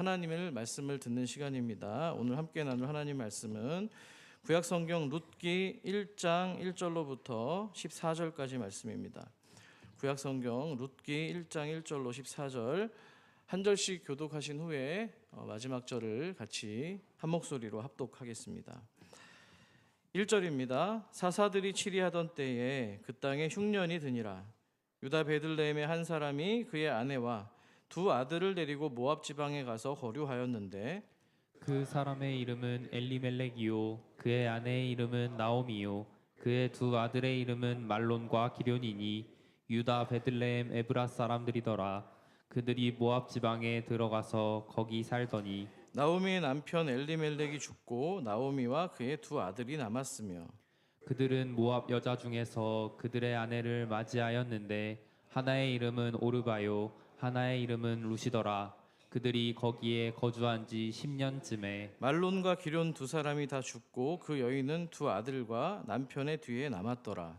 하나님의 말씀을 듣는 시간입니다. 오늘 함께 나눌 하나님 말씀은 구약성경 룻기 1장 1절로부터 14절까지 말씀입니다. 구약성경 룻기 1장 1절로 14절 한 절씩 교독하신 후에 마지막 절을 같이 한 목소리로 합독하겠습니다. 1절입니다. 사사들이 치리하던 때에 그 땅에 흉년이 드니라. 유다 베들레헴의 한 사람이 그의 아내와 두 아들을 데리고 모압 지방에 가서 거류하였는데 그 사람의 이름은 엘리멜렉이요 그의 아내의 이름은 나오미요 그의 두 아들의 이름은 말론과 기련이니 유다 베들레헴 에브라 사람들이더라. 그들이 모압 지방에 들어가서 거기 살더니 나오미의 남편 엘리멜렉이 죽고 나오미와 그의 두 아들이 남았으며 그들은 모압 여자 중에서 그들의 아내를 맞이하였는데 하나의 이름은 오르바요 하나의 이름은 루시더라. 그들이 거기에 거주한 지 10년쯤에 말론과 기련 두 사람이 다 죽고 그 여인은 두 아들과 남편의 뒤에 남았더라.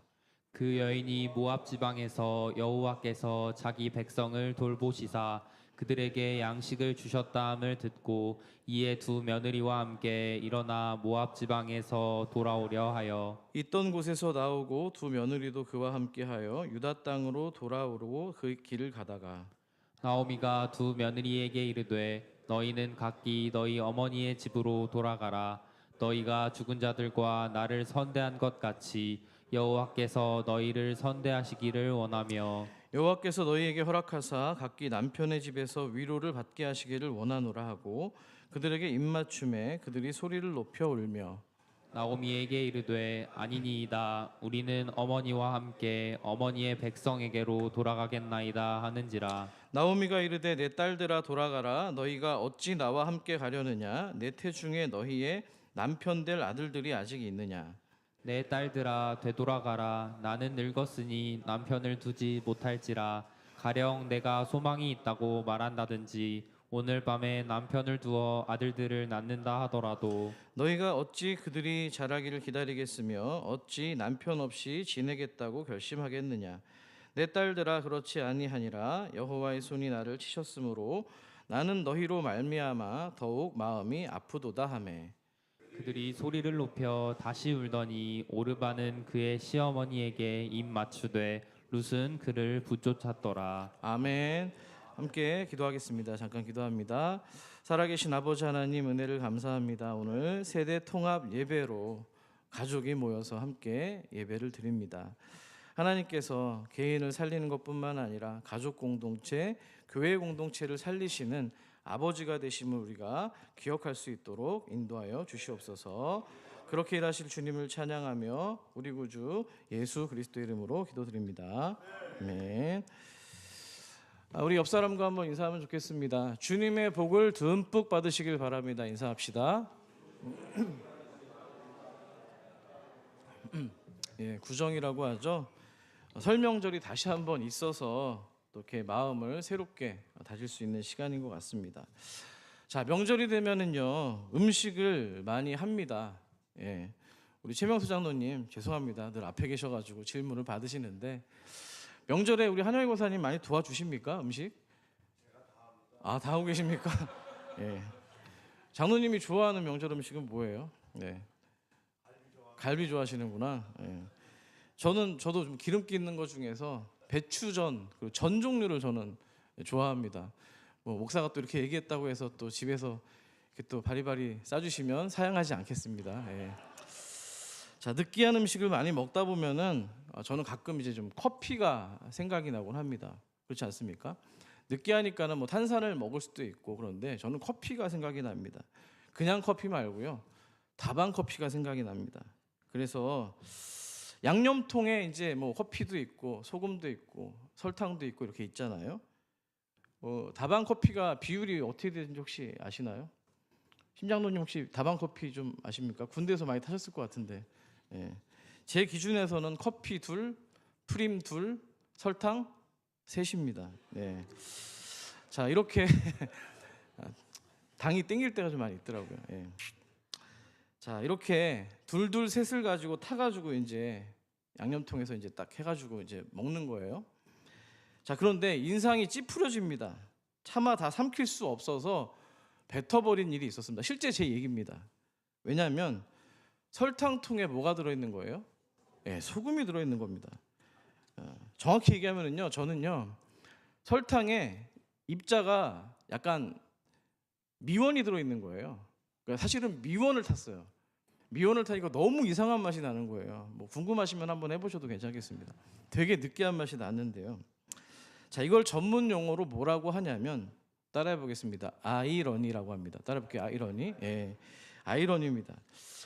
그 여인이 모압 지방에서 여호와께서 자기 백성을 돌보시사 그들에게 양식을 주셨다함을 듣고 이에 두 며느리와 함께 일어나 모압 지방에서 돌아오려 하여 있던 곳에서 나오고 두 며느리도 그와 함께하여 유다 땅으로 돌아오르고 그 길을 가다가 나오미가 두 며느리에게 이르되 너희는 각기 너희 어머니의 집으로 돌아가라. 너희가 죽은 자들과 나를 선대한 것 같이 여호와께서 너희를 선대하시기를 원하며 여호와께서 너희에게 허락하사 각기 남편의 집에서 위로를 받게 하시기를 원하노라 하고 그들에게 입맞춤에 그들이 소리를 높여 울며 나오미에게 이르되 아니니이다. 우리는 어머니와 함께 어머니의 백성에게로 돌아가겠나이다 하는지라. 나오미가 이르되 내 딸들아 돌아가라. 너희가 어찌 나와 함께 가려느냐. 내 태중에 너희의 남편 될 아들들이 아직 있느냐. 내 딸들아 되돌아가라. 나는 늙었으니 남편을 두지 못할지라. 가령 내가 소망이 있다고 말한다든지 오늘 밤에 남편을 두어 아들들을 낳는다 하더라도 너희가 어찌 그들이 자라기를 기다리겠으며 어찌 남편 없이 지내겠다고 결심하겠느냐. 내 딸들아 그렇지 아니하니라. 여호와의 손이 나를 치셨으므로 나는 너희로 말미암아 더욱 마음이 아프도다 하매 그들이 소리를 높여 다시 울더니 오르바는 그의 시어머니에게 입 맞추되 룻은 그를 붙쫓았더라. 아멘. 함께 기도하겠습니다. 잠깐 기도합니다. 살아계신 아버지 하나님 은혜를 감사합니다. 오늘 세대 통합 예배로 가족이 모여서 함께 예배를 드립니다. 하나님께서 개인을 살리는 것뿐만 아니라 가족 공동체, 교회 공동체를 살리시는 아버지가 되심을 우리가 기억할 수 있도록 인도하여 주시옵소서. 그렇게 일하실 주님을 찬양하며 우리 구주 예수 그리스도 이름으로 기도드립니다. 아멘. 우리 옆 사람과 한번 인사하면 좋겠습니다. 주님의 복을 듬뿍 받으시길 바랍니다. 인사합시다. 예, 구정이라고 하죠. 설명절이 다시 한번 있어서 또 이렇게 마음을 새롭게 다질 수 있는 시간인 것 같습니다. 자, 명절이 되면은요 음식을 많이 합니다. 예, 우리 최명수 장로님 죄송합니다. 늘 앞에 계셔가지고 질문을 받으시는데 명절에 우리 한영희 고사님 많이 도와주십니까 음식? 다 하고 계십니까? 예. 장로님이 좋아하는 명절 음식은 뭐예요? 네. 갈비 좋아하시는구나. 예. 저도 좀 기름기 있는 것 중에서 배추전 그리고 전 종류를 저는 좋아합니다. 뭐 목사가 또 이렇게 얘기했다고 해서 또 집에서 이렇게 또 바리바리 싸주시면 사양하지 않겠습니다. 예. 자, 느끼한 음식을 많이 먹다 보면은 저는 가끔 이제 좀 커피가 생각이 나곤 합니다. 그렇지 않습니까? 느끼하니까는 뭐 탄산을 먹을 수도 있고 그런데 저는 커피가 생각이 납니다. 그냥 커피 말고요. 다방 커피가 생각이 납니다. 그래서 양념통에 이제 뭐 커피도 있고 소금도 있고 설탕도 있고 이렇게 있잖아요. 다방 커피가 비율이 어떻게 되는지 혹시 아시나요? 심장로님 혹시 다방 커피 좀 아십니까? 군대에서 많이 타셨을 것 같은데. 예. 제 기준에서는 커피 둘, 프림 둘, 설탕 셋입니다. 네. 자, 이렇게 당이 땡길 때가 좀 많이 있더라고요. 예. 자, 이렇게 둘둘 셋을 가지고 타가지고 이제 양념통에서 이제 딱 해가지고 이제 먹는 거예요. 자, 그런데 인상이 찌푸려집니다. 차마 다 삼킬 수 없어서 뱉어버린 일이 있었습니다. 실제 제 얘기입니다. 왜냐하면 설탕통에 뭐가 들어있는 거예요? 소금이 들어있는 겁니다. 정확히 얘기하면요, 저는요 설탕에 입자가 약간 미원이 들어있는 거예요. 그러니까 사실은 미원을 탔어요. 미원을 타니까 너무 이상한 맛이 나는 거예요. 뭐 궁금하시면 한번 해보셔도 괜찮겠습니다. 되게 느끼한 맛이 나는데요. 자, 이걸 전문 용어로 뭐라고 하냐면 따라해 보겠습니다. 아이러니라고 합니다. 따라해 볼게요. 아이러니. 아이러니입니다.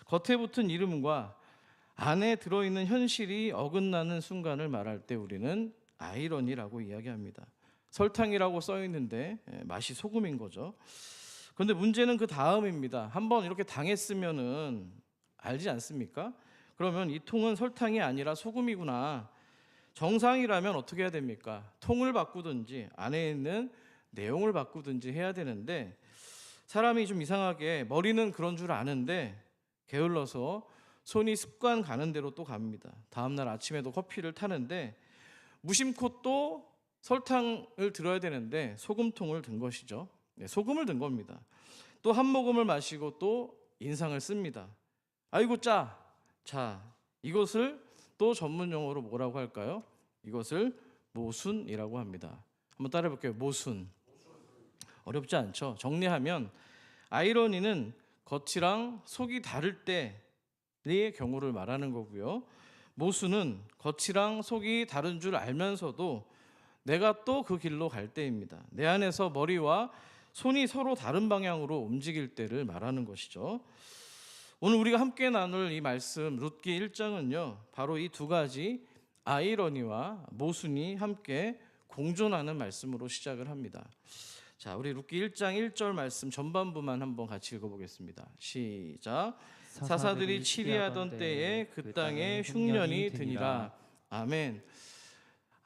겉에 붙은 이름과 안에 들어있는 현실이 어긋나는 순간을 말할 때 우리는 아이러니라고 이야기합니다. 설탕이라고 써 있는데 맛이 소금인 거죠. 그런데 문제는 그 다음입니다. 한번 이렇게 당했으면은 알지 않습니까? 그러면 이 통은 설탕이 아니라 소금이구나. 정상이라면 어떻게 해야 됩니까? 통을 바꾸든지 안에 있는 내용을 바꾸든지 해야 되는데 사람이 좀 이상하게 머리는 그런 줄 아는데 게을러서 손이 습관 가는 대로 또 갑니다. 다음날 아침에도 커피를 타는데 무심코 또 설탕을 들어야 되는데 소금통을 든 것이죠. 소금을 든 겁니다. 또 한 모금을 마시고 또 인상을 씁니다. 아이고 짜. 자, 이것을 또 전문 용어로 뭐라고 할까요? 이것을 모순이라고 합니다. 한번 따라해 볼게요. 모순. 어렵지 않죠? 정리하면 아이러니는 겉이랑 속이 다를 때의 경우를 말하는 거고요. 모순은 겉이랑 속이 다른 줄 알면서도 내가 또 그 길로 갈 때입니다. 내 안에서 머리와 손이 서로 다른 방향으로 움직일 때를 말하는 것이죠. 오늘 우리가 함께 나눌 이 말씀 룻기 1장은요. 바로 이 두 가지 아이러니와 모순이 함께 공존하는 말씀으로 시작을 합니다. 자, 우리 룻기 1장 1절 말씀 전반부만 한번 같이 읽어보겠습니다. 시작. 사사들이 치리하던 때에 그 땅에 흉년이 드니라. 아멘.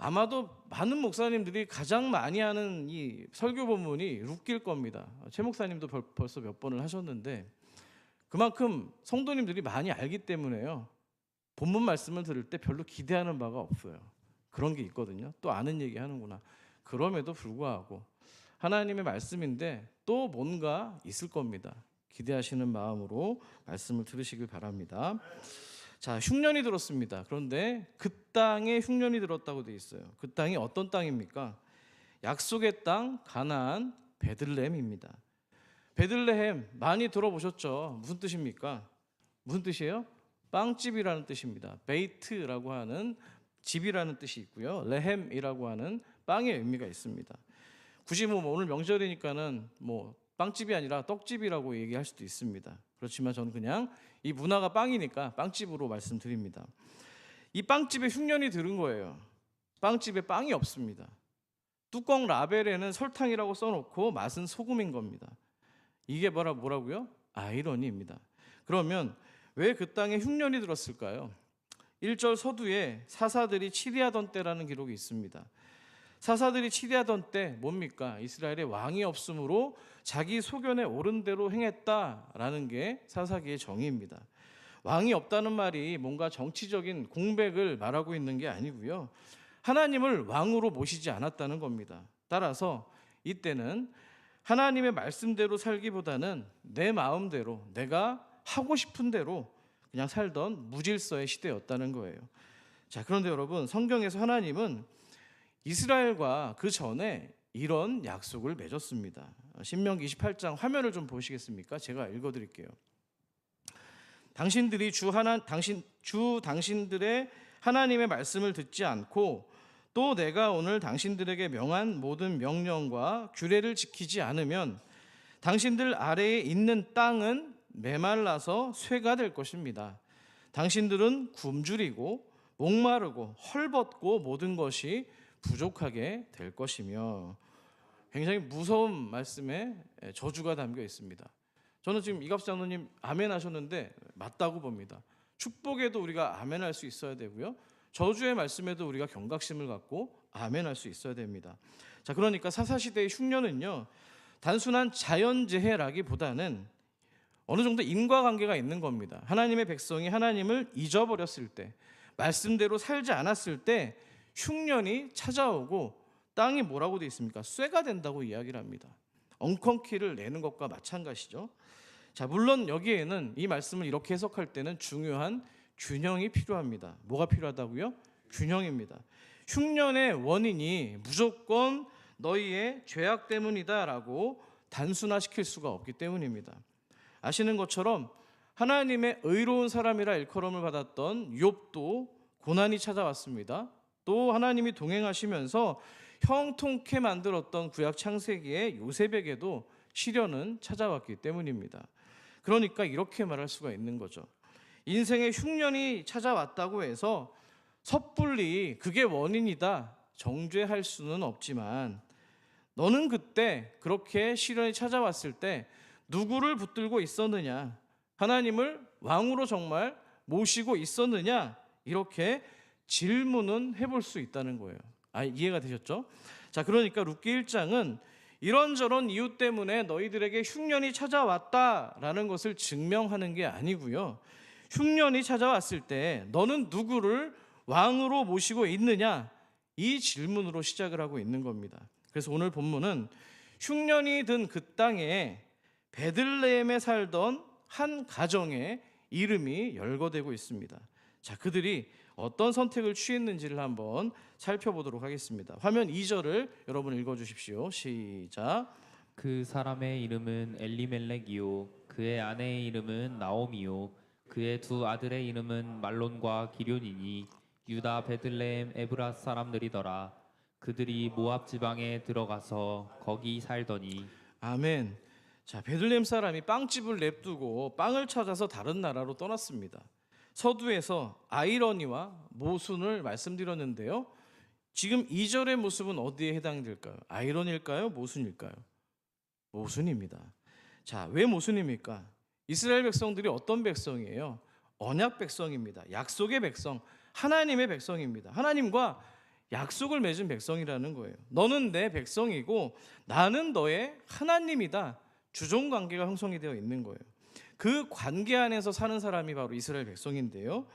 아마도 많은 목사님들이 가장 많이 하는 이 설교 본문이 룻기일 겁니다. 최 목사님도 벌써 몇 번을 하셨는데 그만큼 성도님들이 많이 알기 때문에요. 본문 말씀을 들을 때 별로 기대하는 바가 없어요. 그런 게 있거든요. 또 아는 얘기 하는구나. 그럼에도 불구하고 하나님의 말씀인데 또 뭔가 있을 겁니다. 기대하시는 마음으로 말씀을 들으시길 바랍니다. 자, 흉년이 들었습니다. 그런데 그 땅에 흉년이 들었다고 돼 있어요. 그 땅이 어떤 땅입니까? 약속의 땅 가나안 베들레헴입니다. 베들레헴 많이 들어보셨죠? 무슨 뜻입니까? 무슨 뜻이에요? 빵집이라는 뜻입니다. 베이트라고 하는 집이라는 뜻이 있고요. 레헴이라고 하는 빵의 의미가 있습니다. 굳이 뭐 오늘 명절이니까는 뭐 빵집이 아니라 떡집이라고 얘기할 수도 있습니다. 그렇지만 저는 그냥 이 문화가 빵이니까 빵집으로 말씀드립니다. 이 빵집에 흉년이 들은 거예요. 빵집에 빵이 없습니다. 뚜껑 라벨에는 설탕이라고 써놓고 맛은 소금인 겁니다. 이게 뭐라고요? 아이러니입니다. 그러면 왜 그 땅에 흉년이 들었을까요? 1절 서두에 사사들이 치리하던 때라는 기록이 있습니다. 사사들이 치리하던 때 뭡니까? 이스라엘에 왕이 없으므로 자기 소견에 옳은 대로 행했다라는 게 사사기의 정의입니다. 왕이 없다는 말이 뭔가 정치적인 공백을 말하고 있는 게 아니고요. 하나님을 왕으로 모시지 않았다는 겁니다. 따라서 이때는 하나님의 말씀대로 살기보다는 내 마음대로 내가 하고 싶은 대로 그냥 살던 무질서의 시대였다는 거예요. 자, 그런데 여러분, 성경에서 하나님은 이스라엘과 그 전에 이런 약속을 맺었습니다. 신명기 28장 화면을 좀 보시겠습니까? 제가 읽어드릴게요. 당신들이 당신들의 하나님의 말씀을 듣지 않고 또 내가 오늘 당신들에게 명한 모든 명령과 규례를 지키지 않으면 당신들 아래에 있는 땅은 메말라서 쇠가 될 것입니다. 당신들은 굶주리고 목마르고 헐벗고 모든 것이 부족하게 될 것이며 굉장히 무서운 말씀에 저주가 담겨 있습니다. 저는 지금 이갑수 장로님 아멘 하셨는데 맞다고 봅니다. 축복에도 우리가 아멘 할 수 있어야 되고요. 저주의 말씀에도 우리가 경각심을 갖고 아멘 할 수 있어야 됩니다. 자, 그러니까 사사시대의 흉년은요, 단순한 자연재해라기보다는 어느 정도 인과관계가 있는 겁니다. 하나님의 백성이 하나님을 잊어버렸을 때, 말씀대로 살지 않았을 때 흉년이 찾아오고 땅이 뭐라고 되어 있습니까? 쇠가 된다고 이야기를 합니다. 엉겅퀴를 내는 것과 마찬가지죠. 자, 물론 여기에는 이 말씀을 이렇게 해석할 때는 중요한 균형이 필요합니다. 뭐가 필요하다고요? 균형입니다. 흉년의 원인이 무조건 너희의 죄악 때문이다라고 단순화시킬 수가 없기 때문입니다. 아시는 것처럼 하나님의 의로운 사람이라 일컬음을 받았던 욥도 고난이 찾아왔습니다. 또 하나님이 동행하시면서 형통케 만들었던 구약 창세기의 요셉에게도 시련은 찾아왔기 때문입니다. 그러니까 이렇게 말할 수가 있는 거죠. 인생의 흉년이 찾아왔다고 해서 섣불리 그게 원인이다 정죄할 수는 없지만, 너는 그때 그렇게 시련이 찾아왔을 때 누구를 붙들고 있었느냐, 하나님을 왕으로 정말 모시고 있었느냐, 이렇게 질문은 해볼 수 있다는 거예요. 이해가 되셨죠? 자, 그러니까 룻기 1장은 이런저런 이유 때문에 너희들에게 흉년이 찾아왔다라는 것을 증명하는 게 아니고요. 흉년이 찾아왔을 때 너는 누구를 왕으로 모시고 있느냐, 이 질문으로 시작을 하고 있는 겁니다. 그래서 오늘 본문은 흉년이 든 그 땅에 베들레헴에 살던 한 가정의 이름이 열거되고 있습니다. 자, 그들이 어떤 선택을 취했는지를 한번 살펴보도록 하겠습니다. 화면 2절을 여러분 읽어주십시오. 시작. 그 사람의 이름은 엘리멜렉이요 그의 아내의 이름은 나오미요 그의 두 아들의 이름은 말론과 기럐이니 유다 베들레헴 에브라 사람들이더라. 그들이 모압 지방에 들어가서 거기 살더니. 아멘. 자, 베들레헴 사람이 빵집을 냅두고 빵을 찾아서 다른 나라로 떠났습니다. 서두에서 아이러니와 모순을 말씀드렸는데요. 지금 2절의 모습은 어디에 해당될까요? 아이러니일까요? 모순일까요? 모순입니다. 자, 왜 모순입니까? 이스라엘 백성들이 어떤 백성이에요? 언약 백성입니다. 약속의 백성, 하나님의 백성입니다. 하나님과 약속을 맺은 백성이라는 거예요. 너는 내 백성이고 나는 너의 하나님이다. 주종 관계가 형성이 되어 있는 거예요. 그 관계 안에서 사는 사람이 바로 이스라엘 백성인데요.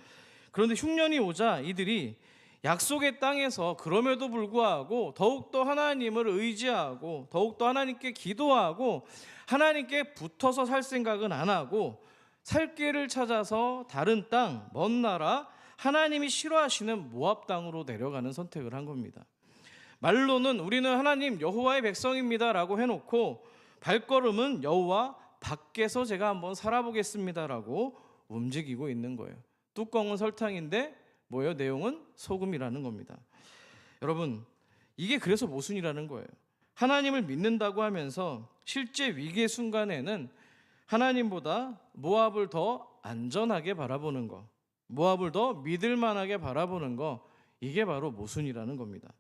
그런데 흉년이 오자 이들이 약속의 땅에서 그럼에도 불구하고 더욱더 하나님을 의지하고 더욱더 하나님께 기도하고 하나님께 붙어서 살 생각은 안 하고 살 길을 찾아서 다른 땅, 먼 나라, 하나님이 싫어하시는 모압 땅으로 내려가는 선택을 한 겁니다. 말로는 우리는 하나님 여호와의 백성입니다라고 해놓고 발걸음은 여호와 밖에서 제가 한번 살아보겠습니다라고 움직이고 있는 거예요. 뚜껑은 설탕인데 뭐예요? 내용은 소금이라는 겁니다. 여러분, 이게 그래서 모순이라는 거예요. 하나님을 믿는다고 하면서 실제 위기의 순간에는 하나님보다 모압을 더 안전하게 바라보는 거, 모압을 더 믿을 만하게 바라보는 거, 이게 바로 모순이라는 겁니다.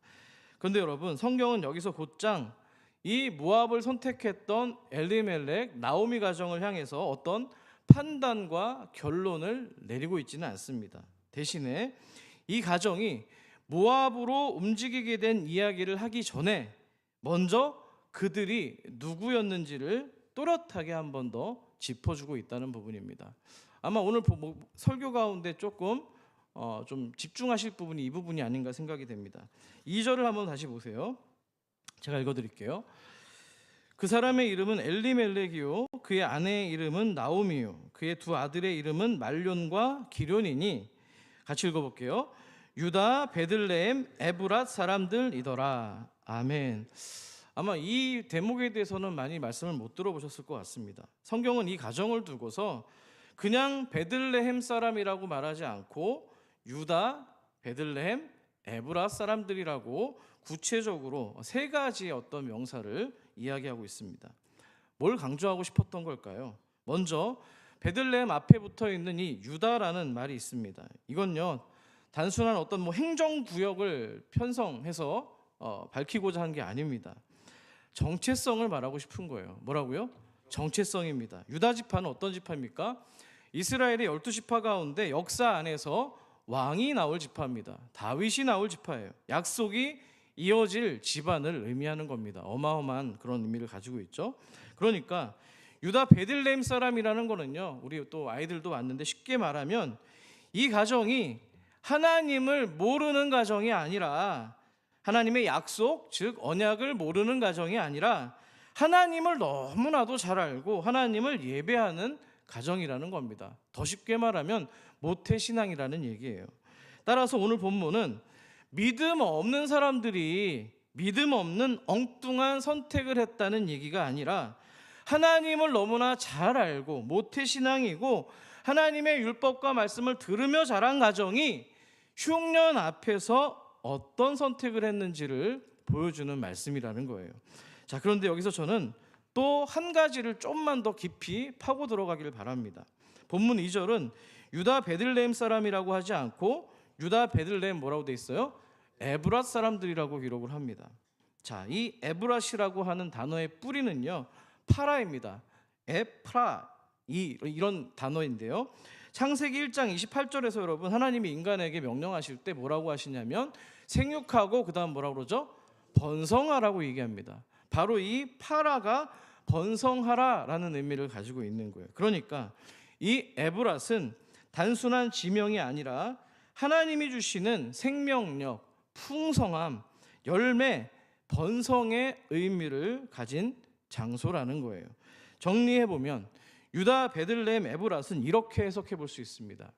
그런데 여러분, 성경은 여기서 곧장 이 모압을 선택했던 엘리멜렉, 나오미 가정을 향해서 어떤 판단과 결론을 내리고 있지는 않습니다. 대신에 이 가정이 모압으로 움직이게 된 이야기를 하기 전에 먼저 그들이 누구였는지를 또렷하게 한 번 더 짚어주고 있다는 부분입니다. 아마 오늘 설교 가운데 조금 좀 집중하실 부분이 이 부분이 아닌가 생각이 됩니다. 2절을 한번 다시 보세요. 제가 읽어드릴게요. 그 사람의 이름은 엘리멜렉이요 그의 아내의 이름은 나오미요 그의 두 아들의 이름은 말론과 기럐이니. 같이 읽어볼게요. 유다 베들레헴 에브랏 사람들이더라. 아멘. 아마 이 대목에 대해서는 많이 말씀을 못 들어보셨을 것 같습니다. 성경은 이 가정을 두고서 그냥 베들레헴 사람이라고 말하지 않고 유다 베들레헴 에브랏 사람들이라고 구체적으로 세 가지의 어떤 명사를 이야기하고 있습니다. 뭘 강조하고 싶었던 걸까요? 먼저 베들레헴 앞에 붙어 있는 이 유다라는 말이 있습니다. 이건요, 단순한 어떤 행정구역을 편성해서 밝히고자 한 게 아닙니다. 정체성을 말하고 싶은 거예요. 뭐라고요? 정체성입니다. 유다 지파는 어떤 지파입니까? 이스라엘의 12지파 가운데 역사 안에서 왕이 나올 지파입니다. 다윗이 나올 지파예요. 약속이 이어질 집안을 의미하는 겁니다. 어마어마한 그런 의미를 가지고 있죠. 그러니까 유다 베들레헴 사람이라는 거는요, 우리 또 아이들도 왔는데 쉽게 말하면 이 가정이 하나님을 모르는 가정이 아니라, 하나님의 약속, 즉 언약을 모르는 가정이 아니라 하나님을 너무나도 잘 알고 하나님을 예배하는 가정이라는 겁니다. 더 쉽게 말하면 모태신앙이라는 얘기예요. 따라서 오늘 본문은 믿음 없는 사람들이 믿음 없는 엉뚱한 선택을 했다는 얘기가 아니라 하나님을 너무나 잘 알고 모태신앙이고 하나님의 율법과 말씀을 들으며 자란 가정이 흉년 앞에서 어떤 선택을 했는지를 보여주는 말씀이라는 거예요. 자, 그런데 여기서 저는 또 한 가지를 좀만 더 깊이 파고 들어가기를 바랍니다. 본문 2절은 유다 베들레헴 사람이라고 하지 않고 유다 베들레헴 뭐라고 돼 있어요? 에브랏 사람들이라고 기록을 합니다. 자, 이 에브랏이라고 하는 단어의 뿌리는요 파라입니다. 에프라 이런 단어인데요. 창세기 1장 28절에서 여러분 하나님이 인간에게 명령하실 때 뭐라고 하시냐면 생육하고 그다음 뭐라고 그러죠? 번성하라고 얘기합니다. 바로 이 파라가 번성하라라는 의미를 가지고 있는 거예요. 그러니까 이 에브랏은 단순한 지명이 아니라 하나님이 주시는 생명력, 풍성함, 열매, 번성의 의미를 가진 장소라는 거예요. 정리해 보면 유다 베들레헴 에브랏은 이렇게 해석해 볼 수 있습니다.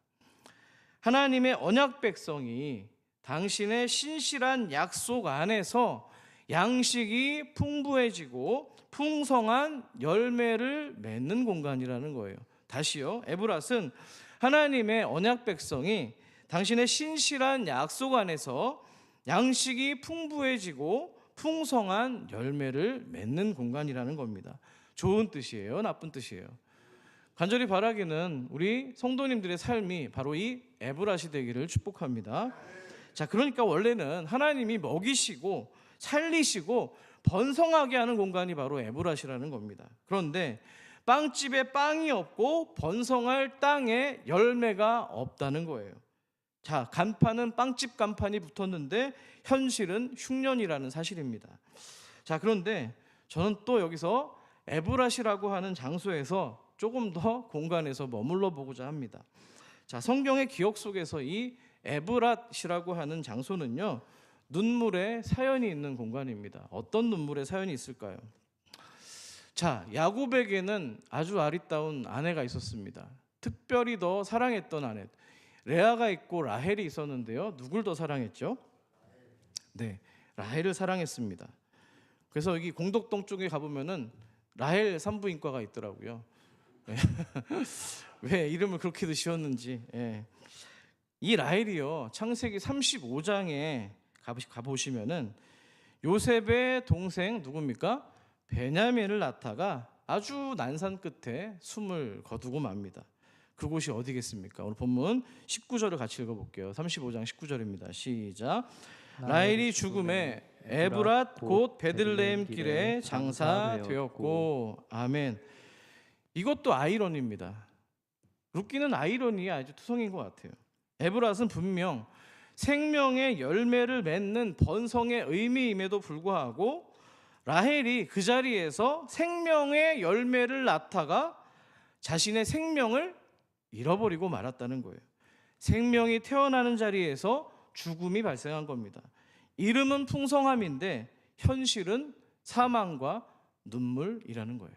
하나님의 언약 백성이 당신의 신실한 약속 안에서 양식이 풍부해지고 풍성한 열매를 맺는 공간이라는 거예요. 다시요. 에브랏은 하나님의 언약 백성이 당신의 신실한 약속 안에서 양식이 풍부해지고 풍성한 열매를 맺는 공간이라는 겁니다. 좋은 뜻이에요? 나쁜 뜻이에요? 간절히 바라기는 우리 성도님들의 삶이 바로 이 에브랏이 되기를 축복합니다. 자, 그러니까 원래는 하나님이 먹이시고 살리시고 번성하게 하는 공간이 바로 에브랏이라는 겁니다. 그런데 빵집에 빵이 없고 번성할 땅에 열매가 없다는 거예요. 자, 간판은 빵집 간판이 붙었는데 현실은 흉년이라는 사실입니다. 자, 그런데 저는 또 여기서 에브랏이라고 하는 장소에서 조금 더 공간에서 머물러 보고자 합니다. 자, 성경의 기억 속에서 이 에브랏이라고 하는 장소는요 눈물의 사연이 있는 공간입니다. 어떤 눈물의 사연이 있을까요? 자, 야곱에게는 아주 아리따운 아내가 있었습니다. 특별히 더 사랑했던 아내 레아가 있고 라헬이 있었는데요. 누굴 더 사랑했죠? 네, 라헬을 사랑했습니다. 그래서 여기 공덕동 쪽에 가보면은 라헬 산부인과가 있더라고요. 왜 이름을 그렇게도 지었는지. 이 라헬이요 창세기 35장에 가보시면은 요셉의 동생 누굽니까? 베냐민을 낳다가 아주 난산 끝에 숨을 거두고 맙니다. 그곳이 어디겠습니까? 오늘 본문 19절을 같이 읽어볼게요. 35장 19절입니다. 시작. 라헬이 죽음에 에브랏 곧 베들레헴 길에 장사되었고. 아멘. 이것도 아이러니입니다. 룻기는 아이러니에 아주 투성인 것 같아요. 에브랏은 분명 생명의 열매를 맺는 번성의 의미임에도 불구하고 라헬이 그 자리에서 생명의 열매를 낳다가 자신의 생명을 잃어버리고 말았다는 거예요. 생명이 태어나는 자리에서 죽음이 발생한 겁니다. 이름은 풍성함인데 현실은 사망과 눈물이라는 거예요.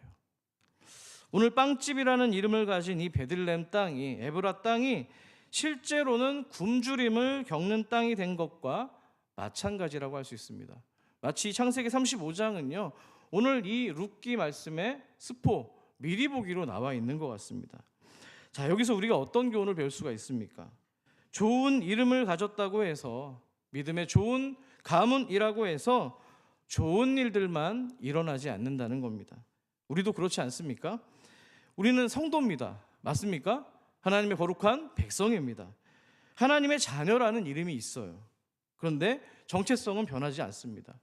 오늘 빵집이라는 이름을 가진 이 베들레헴 땅이 에브랏 땅이 실제로는 굶주림을 겪는 땅이 된 것과 마찬가지라고 할 수 있습니다. 마치 창세기 35장은요 오늘 이 룻기 말씀의 스포 미리 보기로 나와 있는 것 같습니다. 자, 여기서 우리가 어떤 교훈을 배울 수가 있습니까? 좋은 이름을 가졌다고 해서 믿음의 좋은 가문이라고 해서 좋은 일들만 일어나지 않는다는 겁니다. 우리도 그렇지 않습니까? 우리는 성도입니다. 맞습니까? 하나님의 거룩한 백성입니다. 하나님의 자녀라는 이름이 있어요. 그런데 정체성은 변하지 않습니다.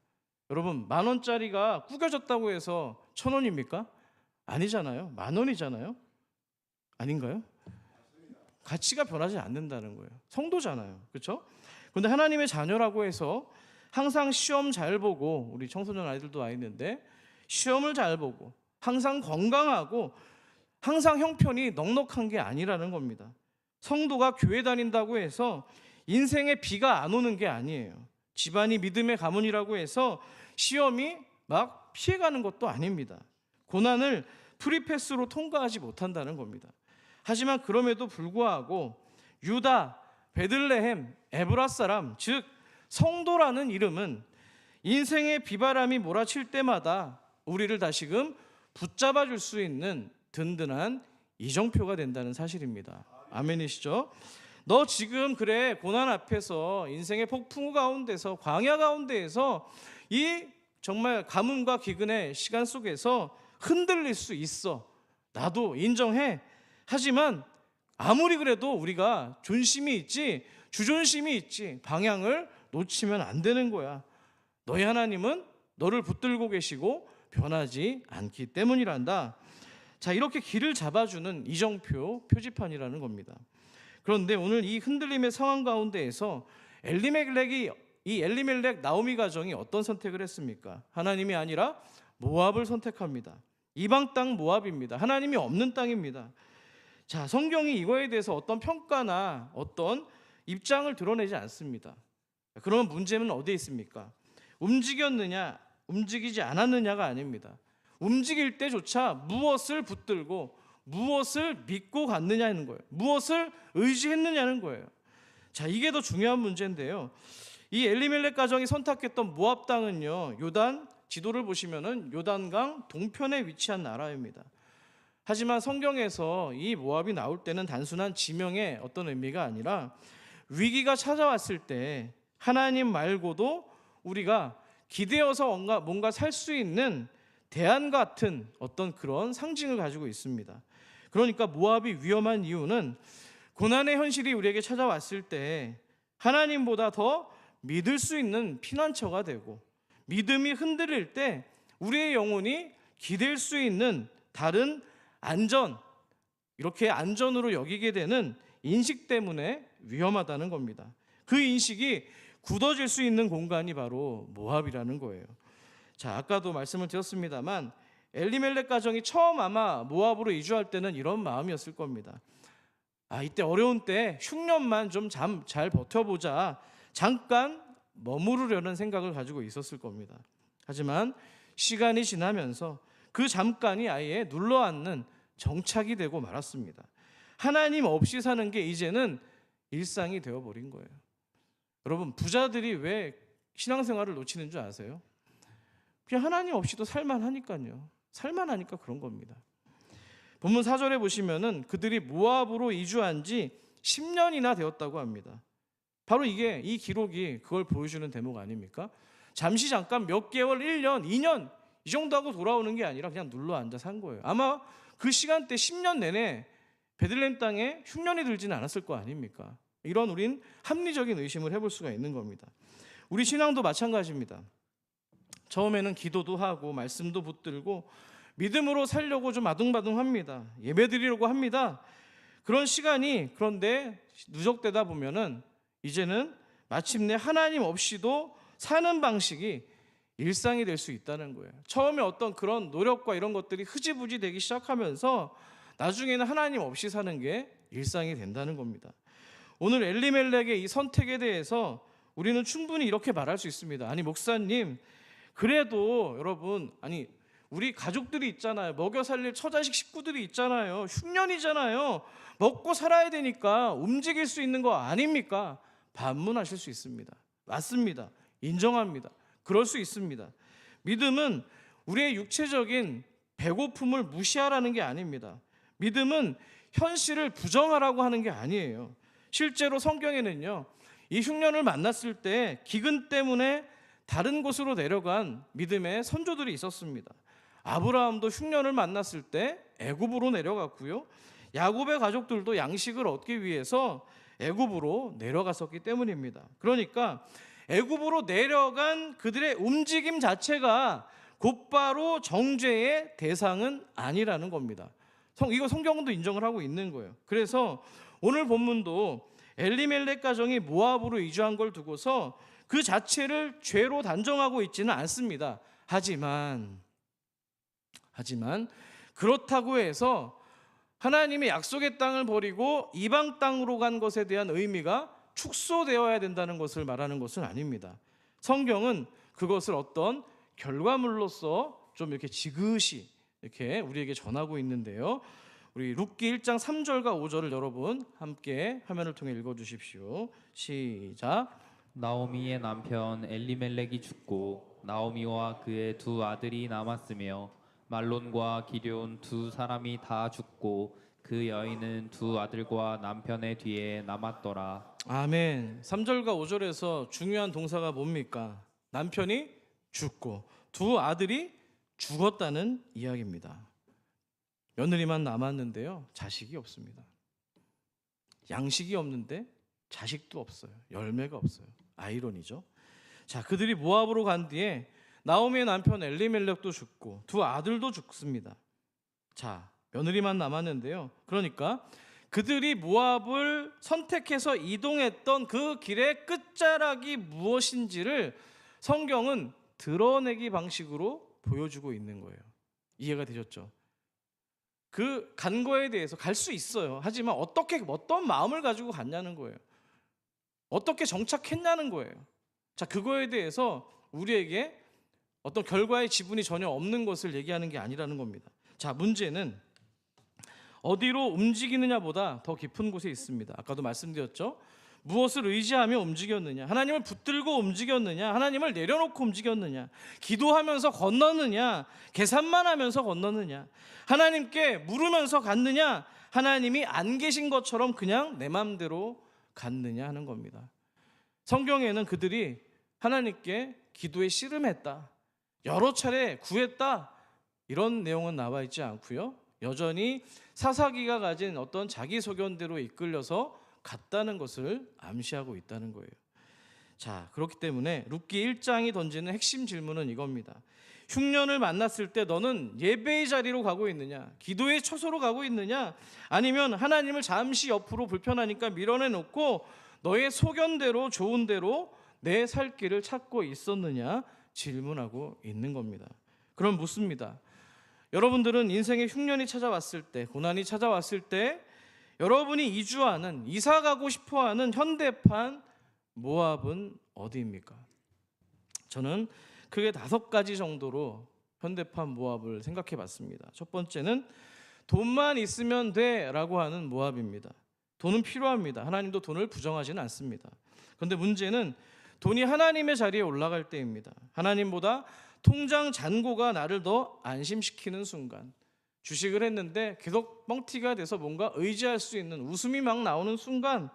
여러분, 10,000원짜리가 구겨졌다고 해서 1,000원입니까? 아니잖아요. 10,000원이잖아요. 아닌가요? 가치가 변하지 않는다는 거예요. 성도잖아요. 그렇죠? 그런데 하나님의 자녀라고 해서 항상 시험 잘 보고, 우리 청소년 아이들도 와 있는데 시험을 잘 보고 항상 건강하고 항상 형편이 넉넉한 게 아니라는 겁니다. 성도가 교회 다닌다고 해서 인생에 비가 안 오는 게 아니에요. 집안이 믿음의 가문이라고 해서 시험이 막 피해가는 것도 아닙니다. 고난을 프리패스로 통과하지 못한다는 겁니다. 하지만 그럼에도 불구하고 유다, 베들레헴, 에브라 사람, 즉 성도라는 이름은 인생의 비바람이 몰아칠 때마다 우리를 다시금 붙잡아 줄 수 있는 든든한 이정표가 된다는 사실입니다. 아멘이시죠? 너 지금 그래 고난 앞에서 인생의 폭풍우 가운데서 광야 가운데에서 이 정말 가뭄과 기근의 시간 속에서 흔들릴 수 있어. 나도 인정해. 하지만 아무리 그래도 우리가 존심이 있지, 주존심이 있지, 방향을 놓치면 안 되는 거야. 너희 하나님은 너를 붙들고 계시고 변하지 않기 때문이란다. 자, 이렇게 길을 잡아주는 이정표, 표지판이라는 겁니다. 그런데 오늘 이 흔들림의 상황 가운데에서 엘리멜렉 나오미 가정이 어떤 선택을 했습니까? 하나님이 아니라 모압을 선택합니다. 이방 땅 모압입니다. 하나님이 없는 땅입니다. 자, 성경이 이거에 대해서 어떤 평가나 어떤 입장을 드러내지 않습니다. 그러면 문제는 어디에 있습니까? 움직였느냐, 움직이지 않았느냐가 아닙니다. 움직일 때조차 무엇을 붙들고 무엇을 믿고 갔느냐는 거예요. 무엇을 의지했느냐는 거예요. 자, 이게 더 중요한 문제인데요. 이 엘리멜렉 가정이 선택했던 모압 땅은요, 요단 지도를 보시면은 요단강 동편에 위치한 나라입니다. 하지만 성경에서 이 모압이 나올 때는 단순한 지명의 어떤 의미가 아니라 위기가 찾아왔을 때 하나님 말고도 우리가 기대어서 뭔가 살 수 있는 대안 같은 어떤 그런 상징을 가지고 있습니다. 그러니까 모압이 위험한 이유는 고난의 현실이 우리에게 찾아왔을 때 하나님보다 더 믿을 수 있는 피난처가 되고, 믿음이 흔들릴 때 우리의 영혼이 기댈 수 있는 다른 안전, 이렇게 안전으로 여기게 되는 인식 때문에 위험하다는 겁니다. 그 인식이 굳어질 수 있는 공간이 바로 모압이라는 거예요. 자, 아까도 말씀을 드렸습니다만 엘리멜렉 가정이 처음 아마 모압으로 이주할 때는 이런 마음이었을 겁니다. 이때 어려운 때 흉년만 좀 잘 버텨보자, 잠깐 머무르려는 생각을 가지고 있었을 겁니다. 하지만 시간이 지나면서 그 잠깐이 아예 눌러앉는 정착이 되고 말았습니다. 하나님 없이 사는 게 이제는 일상이 되어버린 거예요. 여러분, 부자들이 왜 신앙생활을 놓치는 줄 아세요? 그냥 하나님 없이도 살만하니까요. 살만하니까 그런 겁니다. 본문 4절에 보시면은 그들이 모압으로 이주한 지 10년이나 되었다고 합니다. 바로 이 기록이 그걸 보여주는 대목 아닙니까? 잠깐 몇 개월, 1년, 2년 이 정도 하고 돌아오는 게 아니라 그냥 눌러 앉아 산 거예요. 아마 그 시간대 10년 내내 베들레헴 땅에 흉년이 들지는 않았을 거 아닙니까? 이런 우린 합리적인 의심을 해볼 수가 있는 겁니다. 우리 신앙도 마찬가지입니다. 처음에는 기도도 하고 말씀도 붙들고 믿음으로 살려고 좀 아둥바둥합니다. 예배드리려고 합니다. 그런 시간이 그런데 누적되다 보면은 이제는 마침내 하나님 없이도 사는 방식이 일상이 될 수 있다는 거예요. 처음에 어떤 그런 노력과 이런 것들이 흐지부지 되기 시작하면서 나중에는 하나님 없이 사는 게 일상이 된다는 겁니다. 오늘 엘리멜렉의 이 선택에 대해서 우리는 충분히 이렇게 말할 수 있습니다. 아니 목사님, 그래도 여러분, 우리 가족들이 있잖아요. 먹여 살릴 처자식 식구들이 있잖아요. 흉년이잖아요. 먹고 살아야 되니까 움직일 수 있는 거 아닙니까? 반문하실 수 있습니다. 맞습니다. 인정합니다. 그럴 수 있습니다. 믿음은 우리의 육체적인 배고픔을 무시하라는 게 아닙니다. 믿음은 현실을 부정하라고 하는 게 아니에요. 실제로 성경에는요, 이 흉년을 만났을 때 기근 때문에 다른 곳으로 내려간 믿음의 선조들이 있었습니다. 아브라함도 흉년을 만났을 때 애굽으로 내려갔고요. 야곱의 가족들도 양식을 얻기 위해서 애굽으로 내려갔었기 때문입니다. 그러니까 애굽으로 내려간 그들의 움직임 자체가 곧바로 정죄의 대상은 아니라는 겁니다. 이거 성경도 인정을 하고 있는 거예요. 그래서 오늘 본문도 엘리멜렉 가정이 모압으로 이주한 걸 두고서 그 자체를 죄로 단정하고 있지는 않습니다. 하지만 그렇다고 해서 하나님의 약속의 땅을 버리고 이방 땅으로 간 것에 대한 의미가 축소되어야 된다는 것을 말하는 것은 아닙니다. 성경은 그것을 어떤 결과물로서 좀 이렇게 지그시 이렇게 우리에게 전하고 있는데요. 우리 룻기 1장 3절과 5절을 여러분 함께 화면을 통해 읽어주십시오. 시작. 나오미의 남편 엘리멜렉이 죽고 나오미와 그의 두 아들이 남았으며 말론과 기럨 두 사람이 다 죽고 그 여인은 두 아들과 남편의 뒤에 남았더라. 아멘. 3절과 5절에서 중요한 동사가 뭡니까? 남편이 죽고 두 아들이 죽었다는 이야기입니다. 며느리만 남았는데요, 자식이 없습니다. 양식이 없는데 자식도 없어요. 열매가 없어요. 아이러니죠. 자, 그들이 모압으로 간 뒤에 나오미의 남편 엘리멜렉도 죽고 두 아들도 죽습니다. 자, 며느리만 남았는데요. 그러니까 그들이 모압을 선택해서 이동했던 그 길의 끝자락이 무엇인지를 성경은 드러내기 방식으로 보여주고 있는 거예요. 이해가 되셨죠? 그 간 거에 대해서 갈 수 있어요. 하지만 어떤 마음을 가지고 갔냐는 거예요. 어떻게 정착했냐는 거예요. 자, 그거에 대해서 우리에게 어떤 결과의 지분이 전혀 없는 것을 얘기하는 게 아니라는 겁니다. 자, 문제는 어디로 움직이느냐보다 더 깊은 곳에 있습니다. 아까도 말씀드렸죠. 무엇을 의지하며 움직였느냐? 하나님을 붙들고 움직였느냐? 하나님을 내려놓고 움직였느냐? 기도하면서 건너느냐? 계산만 하면서 건너느냐? 하나님께 물으면서 갔느냐? 하나님이 안 계신 것처럼 그냥 내 마음대로 갔느냐 하는 겁니다. 성경에는 그들이 하나님께 기도에 씨름했다, 여러 차례 구했다, 이런 내용은 나와 있지 않고요. 여전히 사사기가 가진 어떤 자기 소견대로 이끌려서 갔다는 것을 암시하고 있다는 거예요. 자, 그렇기 때문에 룻기 1장이 던지는 핵심 질문은 이겁니다. 흉년을 만났을 때 너는 예배의 자리로 가고 있느냐? 기도의 처소로 가고 있느냐? 아니면 하나님을 잠시 옆으로 불편하니까 밀어내놓고 너의 소견대로 좋은 대로 내 살 길을 찾고 있었느냐? 질문하고 있는 겁니다. 그럼 묻습니다. 여러분들은 인생의 흉년이 찾아왔을 때, 고난이 찾아왔을 때 여러분이 이주하는, 이사 가고 싶어하는 현대판 모압은 어디입니까? 저는 크게 5가지 정도로 현대판 모압을 생각해 봤습니다. 첫 번째는 돈만 있으면 돼라고 하는 모압입니다. 돈은 필요합니다. 하나님도 돈을 부정하지는 않습니다. 그런데 문제는 돈이 하나님의 자리에 올라갈 때입니다. 하나님보다 통장 잔고가 나를 더 안심시키는 순간, 주식을 했는데 계속 뻥튀기가 돼서 뭔가 의지할 수 있는 웃음이 막 나오는 순간,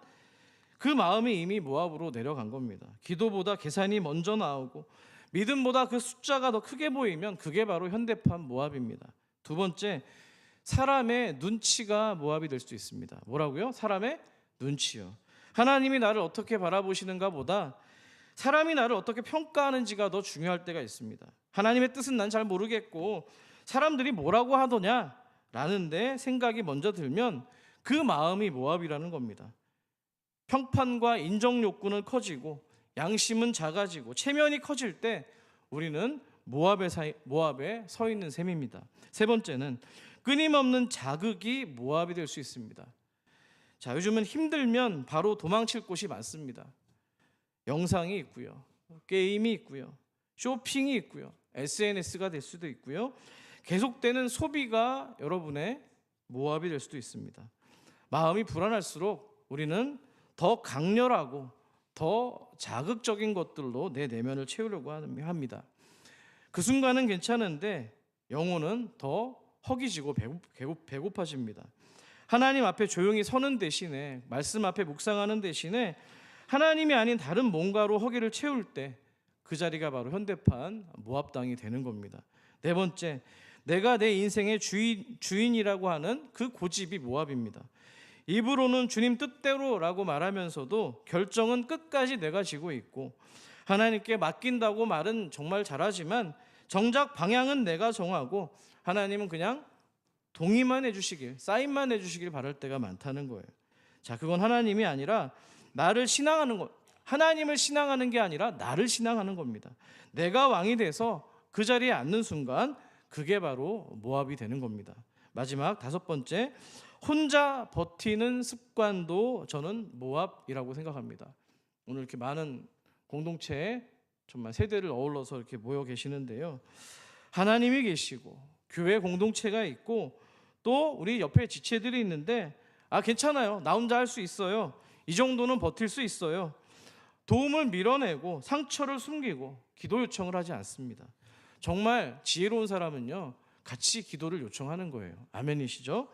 그 마음이 이미 모압으로 내려간 겁니다. 기도보다 계산이 먼저 나오고 믿음보다 그 숫자가 더 크게 보이면 그게 바로 현대판 모압입니다. 두 번째, 사람의 눈치가 모압이 될 수 있습니다. 뭐라고요? 사람의 눈치요. 하나님이 나를 어떻게 바라보시는가 보다 사람이 나를 어떻게 평가하는지가 더 중요할 때가 있습니다. 하나님의 뜻은 난 잘 모르겠고 사람들이 뭐라고 하더냐 라는데 생각이 먼저 들면 그 마음이 모압이라는 겁니다. 평판과 인정 욕구는 커지고 양심은 작아지고 체면이 커질 때 우리는 모압에 서 있는 셈입니다. 세 번째는 끊임없는 자극이 모압이 될 수 있습니다. 자, 요즘은 힘들면 바로 도망칠 곳이 많습니다. 영상이 있고요, 게임이 있고요, 쇼핑이 있고요, SNS가 될 수도 있고요. 계속되는 소비가 여러분의 모압이 될 수도 있습니다. 마음이 불안할수록 우리는 더 강렬하고 더 자극적인 것들로 내 내면을 채우려고 합니다. 그 순간은 괜찮은데 영혼은 더 허기지고 배고파집니다. 하나님 앞에 조용히 서는 대신에, 말씀 앞에 묵상하는 대신에 하나님이 아닌 다른 뭔가로 허기를 채울 때 그 자리가 바로 현대판 모압 땅이 되는 겁니다. 네 번째, 내가 내 인생의 주인이라고 하는 그 고집이 모압입니다. 입으로는 주님 뜻대로라고 말하면서도 결정은 끝까지 내가 지고 있고, 하나님께 맡긴다고 말은 정말 잘하지만 정작 방향은 내가 정하고 하나님은 그냥 동의만 해주시길, 사인만 해주시길 바랄 때가 많다는 거예요. 자, 그건 하나님이 아니라 나를 신앙하는 것, 하나님을 신앙하는 게 아니라 나를 신앙하는 겁니다. 내가 왕이 돼서 그 자리에 앉는 순간 그게 바로 모압이 되는 겁니다. 마지막 5번째, 혼자 버티는 습관도 저는 모압이라고 생각합니다. 오늘 이렇게 많은 공동체에 정말 세대를 어울러서 이렇게 모여 계시는데요. 하나님이 계시고 교회 공동체가 있고 또 우리 옆에 지체들이 있는데 괜찮아요. 나 혼자 할 수 있어요. 이 정도는 버틸 수 있어요. 도움을 밀어내고 상처를 숨기고 기도 요청을 하지 않습니다. 정말 지혜로운 사람은요, 같이 기도를 요청하는 거예요. 아멘이시죠?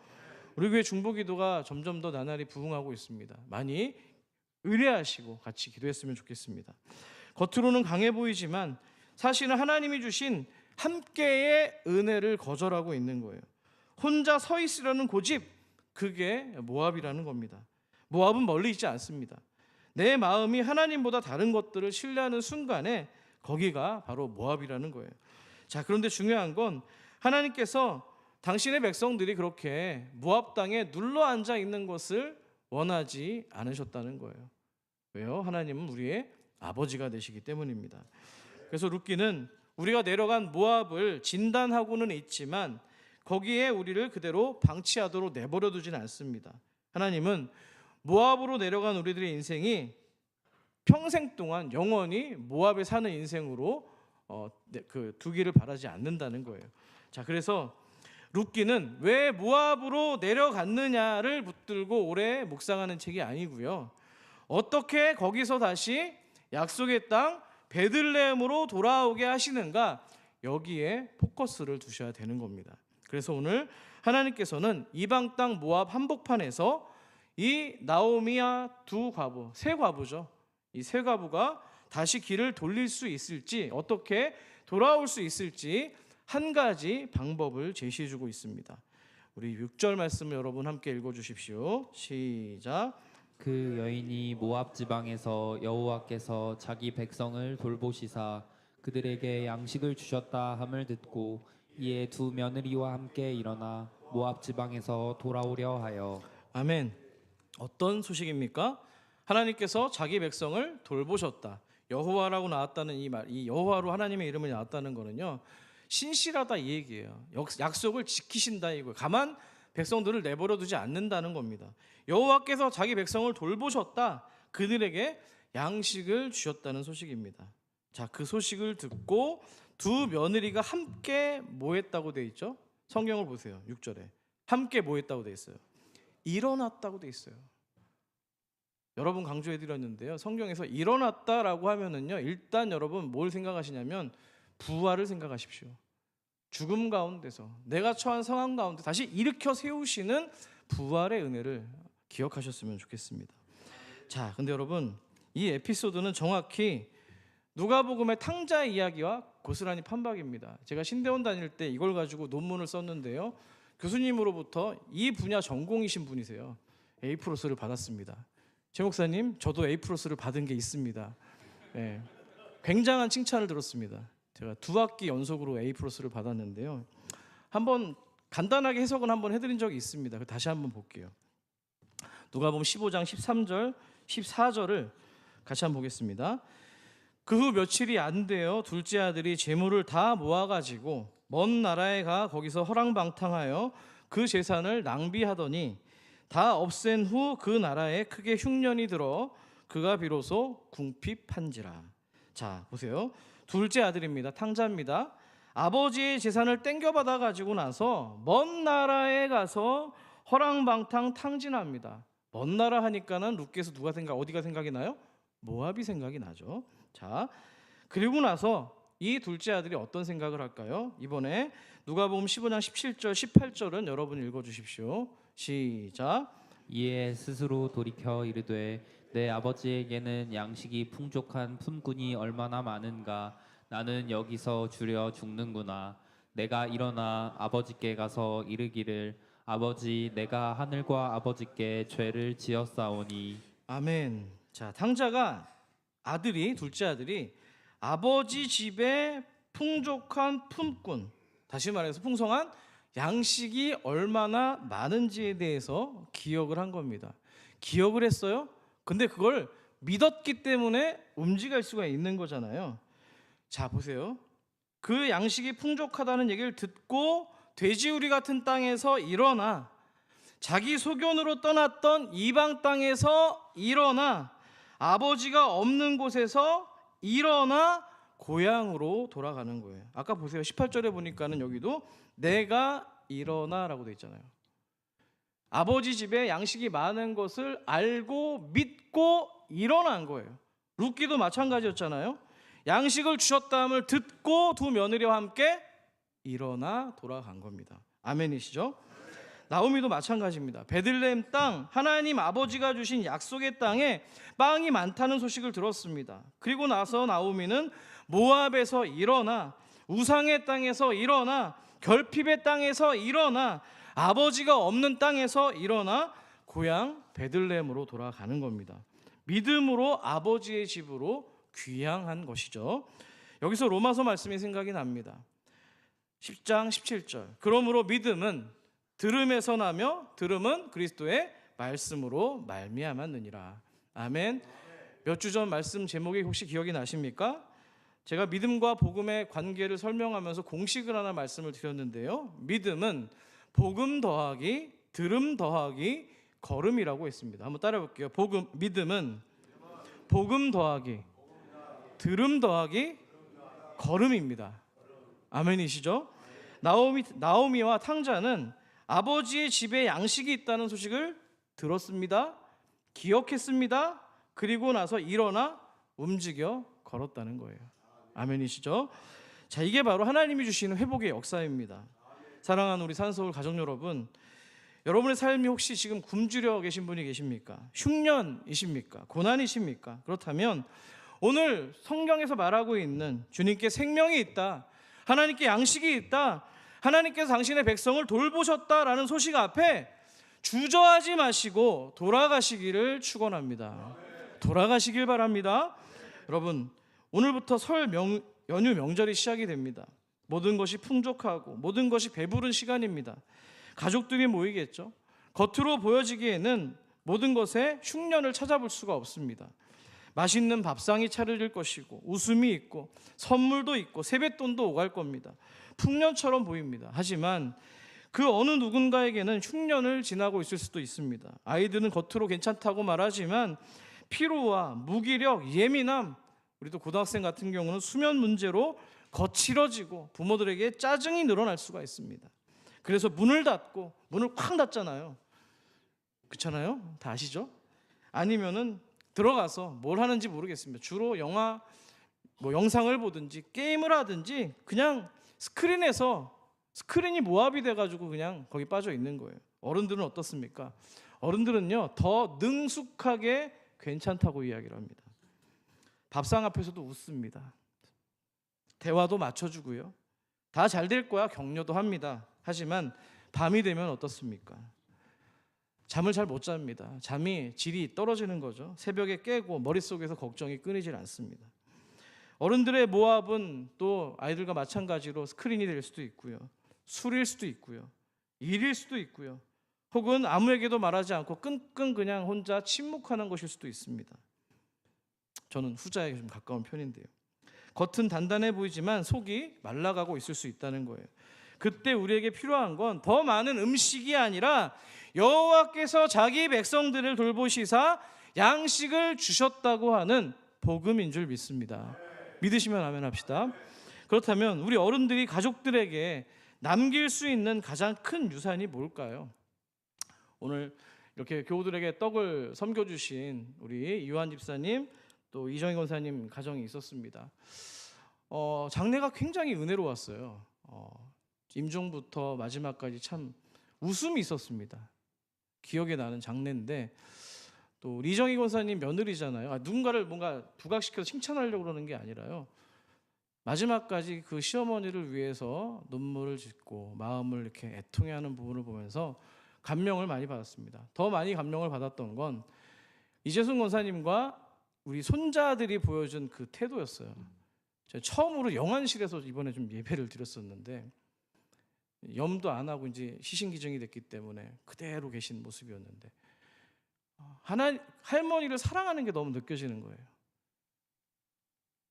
우리 교회 중보기도가 점점 더 나날이 부흥하고 있습니다. 많이 의뢰하시고 같이 기도했으면 좋겠습니다. 겉으로는 강해 보이지만 사실은 하나님이 주신 함께의 은혜를 거절하고 있는 거예요. 혼자 서 있으려는 고집, 그게 모압이라는 겁니다. 모압은 멀리 있지 않습니다. 내 마음이 하나님보다 다른 것들을 신뢰하는 순간에 거기가 바로 모압이라는 거예요. 자, 그런데 중요한 건 하나님께서 당신의 백성들이 그렇게 모압 땅에 눌러 앉아 있는 것을 원하지 않으셨다는 거예요. 왜요? 하나님은 우리의 아버지가 되시기 때문입니다. 그래서 룻기는 우리가 내려간 모압을 진단하고는 있지만 거기에 우리를 그대로 방치하도록 내버려 두지는 않습니다. 하나님은 모압으로 내려간 우리들의 인생이 평생 동안 영원히 모압에 사는 인생으로 두기를 바라지 않는다는 거예요. 자, 그래서 룻기는 왜 모압으로 내려갔느냐를 붙들고 오래 묵상하는 책이 아니고요. 어떻게 거기서 다시 약속의 땅 베들레헴으로 돌아오게 하시는가, 여기에 포커스를 두셔야 되는 겁니다. 그래서 오늘 하나님께서는 이방 땅 모압 한복판에서 이 나오미와 두 과부, 세 과부죠. 이 세 과부가 다시 길을 돌릴 수 있을지, 어떻게 돌아올 수 있을지 한 가지 방법을 제시해주고 있습니다. 우리 6절 말씀 여러분 함께 읽어주십시오. 시작. 그 여인이 모압 지방에서 여호와께서 자기 백성을 돌보시사 그들에게 양식을 주셨다 함을 듣고 이에 두 며느리와 함께 일어나 모압 지방에서 돌아오려 하여. 아멘. 어떤 소식입니까? 하나님께서 자기 백성을 돌보셨다. 여호와라고 나왔다는 이 말, 이 여호와로 하나님의 이름이 나왔다는 거는요, 신실하다 이 얘기예요. 약속을 지키신다 이거예요. 가만 백성들을 내버려 두지 않는다는 겁니다. 여호와께서 자기 백성을 돌보셨다. 그들에게 양식을 주셨다는 소식입니다. 자, 그 소식을 듣고 두 며느리가 함께 뭐 했다고 돼 있죠? 성경을 보세요. 6절에 함께 뭐 했다고 돼 있어요? 일어났다고 돼 있어요. 여러 번 강조해 드렸는데요, 성경에서 일어났다라고 하면은요, 일단 여러분 뭘 생각하시냐면 부활을 생각하십시오. 죽음 가운데서 내가 처한 상황 가운데 다시 일으켜 세우시는 부활의 은혜를 기억하셨으면 좋겠습니다. 자, 근데 여러분 이 에피소드는 정확히 누가복음의 탕자 이야기와 고스란히 판박입니다. 제가 신대원 다닐 때 이걸 가지고 논문을 썼는데요, 교수님으로부터 이 분야 전공이신 분이세요. A+를 받았습니다. 최 목사님, 저도 A+를 받은 게 있습니다. 네, 굉장한 칭찬을 들었습니다. 제가 2학기 연속으로 A+를 받았는데요, 한번 간단하게 해석은 한번 해드린 적이 있습니다. 다시 한번 볼게요. 누가복음 15장 13절 14절을 같이 한번 보겠습니다. 그 후 며칠이 안 되어 둘째 아들이 재물을 다 모아가지고 먼 나라에 가 거기서 허랑방탕하여 그 재산을 낭비하더니 다 없앤 후 그 나라에 크게 흉년이 들어 그가 비로소 궁핍한지라. 자, 보세요. 둘째 아들입니다. 탕자입니다. 아버지의 재산을 땡겨받아 가지고 나서 먼 나라에 가서 허랑방탕 탕진합니다. 먼 나라 하니까는 룻기에서 어디가 생각이 나요? 모압이 생각이 나죠. 자, 그리고 나서 이 둘째 아들이 어떤 생각을 할까요? 이번에 누가복음 15장 17절 18절은 여러분 읽어주십시오. 시작. 이에 스스로 돌이켜 이르되 내 아버지에게는 양식이 풍족한 품꾼이 얼마나 많은가. 나는 여기서 주려 죽는구나. 내가 일어나 아버지께 가서 이르기를 아버지, 내가 하늘과 아버지께 죄를 지었사오니. 아멘. 자, 탕자가 둘째 아들이 아버지 집에 풍족한 품꾼, 다시 말해서 풍성한 양식이 얼마나 많은지에 대해서 기억을 한 겁니다. 기억을 했어요. 근데 그걸 믿었기 때문에 움직일 수가 있는 거잖아요. 자, 보세요. 그 양식이 풍족하다는 얘기를 듣고 돼지우리 같은 땅에서 일어나, 자기 소견으로 떠났던 이방 땅에서 일어나, 아버지가 없는 곳에서 일어나 고향으로 돌아가는 거예요. 아까 보세요. 18절에 보니까는 여기도 내가 일어나라고 돼 있잖아요. 아버지 집에 양식이 많은 것을 알고 믿고 일어난 거예요. 룻기도 마찬가지였잖아요. 양식을 주셨다함을 듣고 두 며느리와 함께 일어나 돌아간 겁니다. 아멘이시죠? 나오미도 마찬가지입니다. 베들레헴 땅, 하나님 아버지가 주신 약속의 땅에 빵이 많다는 소식을 들었습니다. 그리고 나서 나오미는 모압에서 일어나, 우상의 땅에서 일어나, 결핍의 땅에서 일어나, 아버지가 없는 땅에서 일어나 고향 베들레헴으로 돌아가는 겁니다. 믿음으로 아버지의 집으로 귀향한 것이죠. 여기서 로마서 말씀이 생각이 납니다. 10장 17절. 그러므로 믿음은 들음에서 나며 들음은 그리스도의 말씀으로 말미암았느니라. 아멘. 몇 주 전 말씀 제목이 혹시 기억이 나십니까? 제가 믿음과 복음의 관계를 설명하면서 공식을 하나 말씀을 드렸는데요. 믿음은 복음 더하기 들음 더하기 걸음이라고 했습니다. 한번 따라 볼게요. 믿음은 복음 더하기 들음 더하기 걸음입니다. 아멘이시죠? 나오미와 탕자는 아버지의 집에 양식이 있다는 소식을 들었습니다. 기억했습니다. 그리고 나서 일어나 움직여 걸었다는 거예요. 아멘이시죠? 자, 이게 바로 하나님이 주시는 회복의 역사입니다. 사랑하는 우리 산서울 가족 여러분, 여러분의 삶이 혹시 지금 굶주려 계신 분이 계십니까? 흉년이십니까? 고난이십니까? 그렇다면 오늘 성경에서 말하고 있는 주님께 생명이 있다, 하나님께 양식이 있다, 하나님께서 당신의 백성을 돌보셨다라는 소식 앞에 주저하지 마시고 돌아가시기를 축원합니다. 돌아가시길 바랍니다. 여러분, 오늘부터 연휴 명절이 시작이 됩니다. 모든 것이 풍족하고 모든 것이 배부른 시간입니다. 가족들이 모이겠죠. 겉으로 보여지기에는 모든 것에 흉년을 찾아볼 수가 없습니다. 맛있는 밥상이 차려질 것이고 웃음이 있고 선물도 있고 세뱃돈도 오갈 겁니다. 풍년처럼 보입니다. 하지만 그 어느 누군가에게는 흉년을 지나고 있을 수도 있습니다. 아이들은 겉으로 괜찮다고 말하지만 피로와 무기력, 예민함, 우리도 고등학생 같은 경우는 수면 문제로 거칠어지고 부모들에게 짜증이 늘어날 수가 있습니다. 그래서 문을 쾅 닫잖아요. 그렇잖아요? 다 아시죠? 아니면은 들어가서 뭘 하는지 모르겠습니다. 주로 영화, 영상을 보든지 게임을 하든지 그냥 스크린이 모압이 돼가지고 그냥 거기 빠져 있는 거예요. 어른들은 어떻습니까? 어른들은요 더 능숙하게 괜찮다고 이야기를 합니다. 밥상 앞에서도 웃습니다. 대화도 맞춰주고요. 다 잘 될 거야 격려도 합니다. 하지만 밤이 되면 어떻습니까? 잠을 잘 못 잡니다. 잠이 질이 떨어지는 거죠. 새벽에 깨고 머릿속에서 걱정이 끊이질 않습니다. 어른들의 모압은 또 아이들과 마찬가지로 스크린이 될 수도 있고요. 술일 수도 있고요. 일일 수도 있고요. 혹은 아무에게도 말하지 않고 끙끙 그냥 혼자 침묵하는 것일 수도 있습니다. 저는 후자에 좀 가까운 편인데요. 겉은 단단해 보이지만 속이 말라가고 있을 수 있다는 거예요. 그때 우리에게 필요한 건 더 많은 음식이 아니라 여호와께서 자기 백성들을 돌보시사 양식을 주셨다고 하는 복음인 줄 믿습니다. 믿으시면 아멘 합시다. 그렇다면 우리 어른들이 가족들에게 남길 수 있는 가장 큰 유산이 뭘까요? 오늘 이렇게 교우들에게 떡을 섬겨주신 우리 이완 집사님 또 이정희 권사님 가정이 있었습니다. 장례가 굉장히 은혜로웠어요. 임종부터 마지막까지 참 웃음이 있었습니다. 기억에 나는 장례인데 또 이정희 권사님 며느리잖아요. 누군가를 뭔가 부각시켜서 칭찬하려고 그러는 게 아니라요. 마지막까지 그 시어머니를 위해서 눈물을 짓고 마음을 이렇게 애통해하는 부분을 보면서 감명을 많이 받았습니다. 더 많이 감명을 받았던 건 이재순 권사님과 우리 손자들이 보여준 그 태도였어요. 제가 처음으로 영안실에서 이번에 좀 예배를 드렸었는데 염도 안 하고 이제 시신기증이 됐기 때문에 그대로 계신 모습이었는데 할머니를 사랑하는 게 너무 느껴지는 거예요.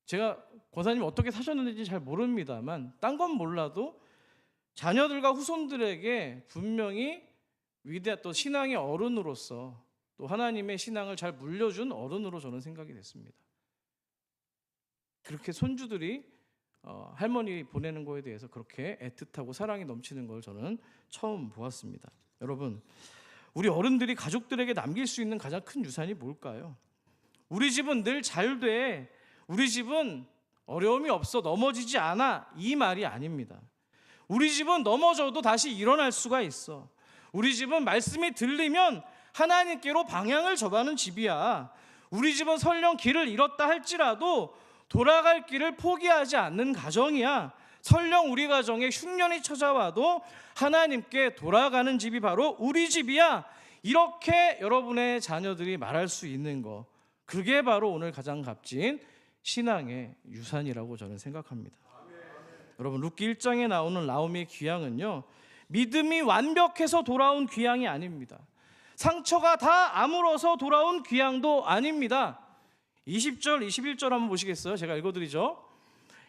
제가 권사님 어떻게 사셨는지 잘 모릅니다만 딴 건 몰라도 자녀들과 후손들에게 분명히 위대한 또 신앙의 어른으로서 또 하나님의 신앙을 잘 물려준 어른으로 저는 생각이 됐습니다. 그렇게 손주들이 할머니 보내는 거에 대해서 그렇게 애틋하고 사랑이 넘치는 걸 저는 처음 보았습니다. 여러분, 우리 어른들이 가족들에게 남길 수 있는 가장 큰 유산이 뭘까요? 우리 집은 늘 잘 돼, 우리 집은 어려움이 없어, 넘어지지 않아, 이 말이 아닙니다. 우리 집은 넘어져도 다시 일어날 수가 있어. 우리 집은 말씀이 들리면 하나님께로 방향을 접하는 집이야. 우리 집은 설령 길을 잃었다 할지라도 돌아갈 길을 포기하지 않는 가정이야. 설령 우리 가정에 흉년이 찾아와도 하나님께 돌아가는 집이 바로 우리 집이야. 이렇게 여러분의 자녀들이 말할 수 있는 거, 그게 바로 오늘 가장 값진 신앙의 유산이라고 저는 생각합니다. 여러분, 룻기 1장에 나오는 나오미의 귀향은요, 믿음이 완벽해서 돌아온 귀향이 아닙니다. 상처가 다 아물어서 돌아온 귀향도 아닙니다. 20절, 21절 한번 보시겠어요? 제가 읽어드리죠.